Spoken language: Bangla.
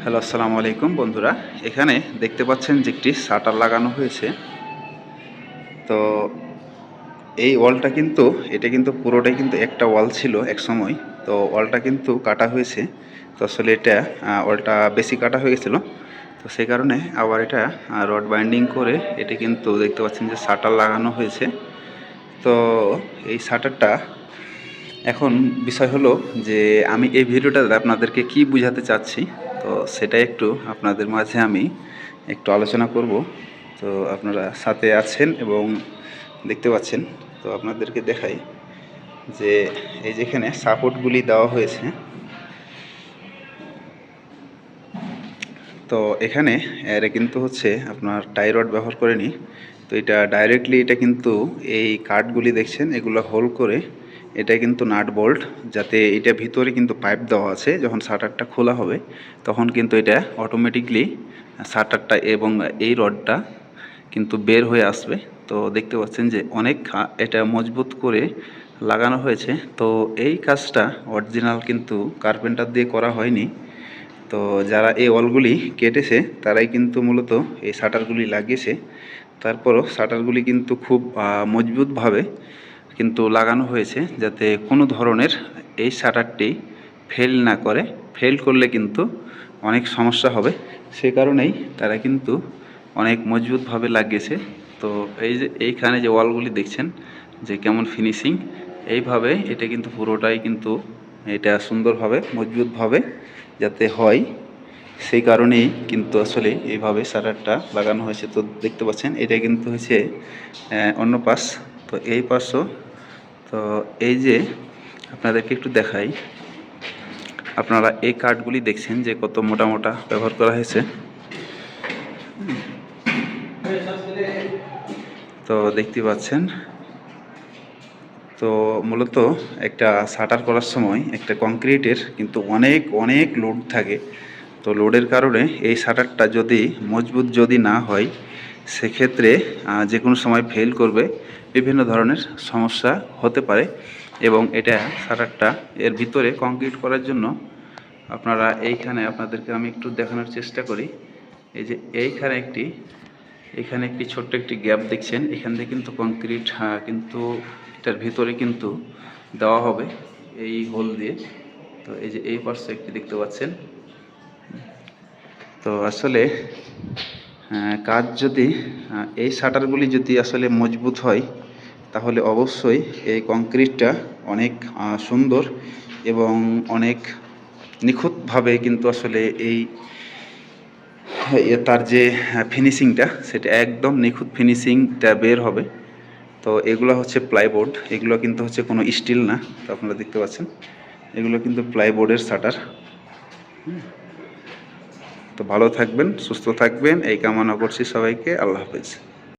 হ্যালো, আসসালামু আলাইকুম বন্ধুরা। এখানে দেখতে পাচ্ছেন যে একটি শাটার লাগানো হয়েছে। তো এই ওয়ালটা কিন্তু এটা কিন্তু পুরোটাই কিন্তু একটা ওয়াল ছিল একসময়। তো ওয়ালটা কিন্তু কাটা হয়েছে। তো আসলে এটা ওয়ালটা বেশি কাটা হয়ে গেছিলো। তো সেই কারণে আবার এটা রড বাইন্ডিং করে এটা কিন্তু দেখতে পাচ্ছেন যে শাটার লাগানো হয়েছে। তো এই শাটারটা এখন বিষয় হলো যে আমি এই ভিডিওটাতে আপনাদেরকে কি বোঝাতে চাচ্ছি, তো সেটাই একটু আপনাদের মাঝে আমি একটু আলোচনা করব। তো আপনারা সাথে আছেন এবং দেখতে পাচ্ছেন। তো আপনাদেরকে দেখাই যে এই যেখানে সাপোর্টগুলি দেওয়া হয়েছে। তো এখানে এর কিন্তু হচ্ছে আপনার টাই রড ব্যবহার করেনি। তো এটা ডাইরেক্টলি এটা কিন্তু এই কাঠগুলি দেখছেন এগুলো হোল করে এটা কিন্তু নাট বোল্ট, যাতে এটা ভিতরে কিন্তু পাইপ দেওয়া আছে। যখন শাটারটা খোলা হবে তখন কিন্তু এটা অটোমেটিকলি শাটারটা এবং এই রডটা কিন্তু বের হয়ে আসবে। তো দেখতে পাচ্ছেন যে অনেক এটা মজবুত করে লাগানো হয়েছে। তো এই কাজটা অরিজিনাল কিন্তু কার্পেন্টার দিয়ে করা হয়নি। তো যারা এই ওয়ালগুলি কেটেছে তারাই কিন্তু মূলত এই শাটারগুলি লাগিয়েছে। তারপরও শাটারগুলি কিন্তু খুব মজবুতভাবে কিন্তু লাগানো হয়েছে, যাতে কোনো ধরনের এই শাটারটি ফেল না করে। ফেল করলে কিন্তু অনেক সমস্যা হবে, সে কারণেই তারা কিন্তু অনেক মজবুতভাবে লাগিয়েছে। তো এই যে এইখানে যে ওয়ালগুলি দেখছেন যে কেমন ফিনিশিং, এইভাবে এটা কিন্তু পুরোটাই কিন্তু এটা সুন্দরভাবে মজবুতভাবে যাতে হয়, সেই কারণেই কিন্তু আসলে এইভাবে শাটারটা লাগানো হয়েছে। তো দেখতে পাচ্ছেন এটা কিন্তু হচ্ছে অন্য পাশ। তো এই পাশও তো এই যে আপনাদেরকে একটু দেখাই, আপনারা এই কাঠগুলি দেখছেন যে কত মোটা মোটা ব্যবহার করা হয়েছে। তো দেখতে পাচ্ছেন। তো মূলত একটা শাটার করার সময় একটা কংক্রিটের কিন্তু অনেক অনেক লোড থাকে। তো লোডের কারণে এই শাটারটা যদি মজবুত যদি না হয়, সেক্ষেত্রে যে কোনো সময় ফেল করবে, বিভিন্ন ধরনের সমস্যা হতে পারে। এবং এটা শাটারটা এর ভিতরে কংক্রিট করার জন্য আপনারা এইখানে আপনাদেরকে আমি একটু দেখানোর চেষ্টা করি। এই যে এখানে একটি ছোট্ট একটি গ্যাপ দেখছেন, এখান থেকে কিন্তু কংক্রিট কিন্তু এটার ভিতরে কিন্তু দেওয়া হবে এই হোল দিয়ে। তো এই যে এই পাশে একটি দেখতে পাচ্ছেন। তো আসলে কাজ যদি এই শাটারগুলি যদি আসলে মজবুত হয়, তাহলে অবশ্যই এই কংক্রিটটা অনেক সুন্দর এবং অনেক নিখুঁতভাবে কিন্তু আসলে এই তার যে ফিনিশিংটা সেটা একদম নিখুঁত ফিনিশিংটা বের হবে। তো এগুলো হচ্ছে প্লাইবোর্ড, এগুলো কিন্তু হচ্ছে কোনো স্টিল না। তো আপনারা দেখতে পাচ্ছেন এগুলো কিন্তু প্লাইবোর্ডের শাটার। তো ভালো থাকবেন, সুস্থ থাকবেন, এই কামনা করছি সবাইকে। আল্লাহ হাফেজ।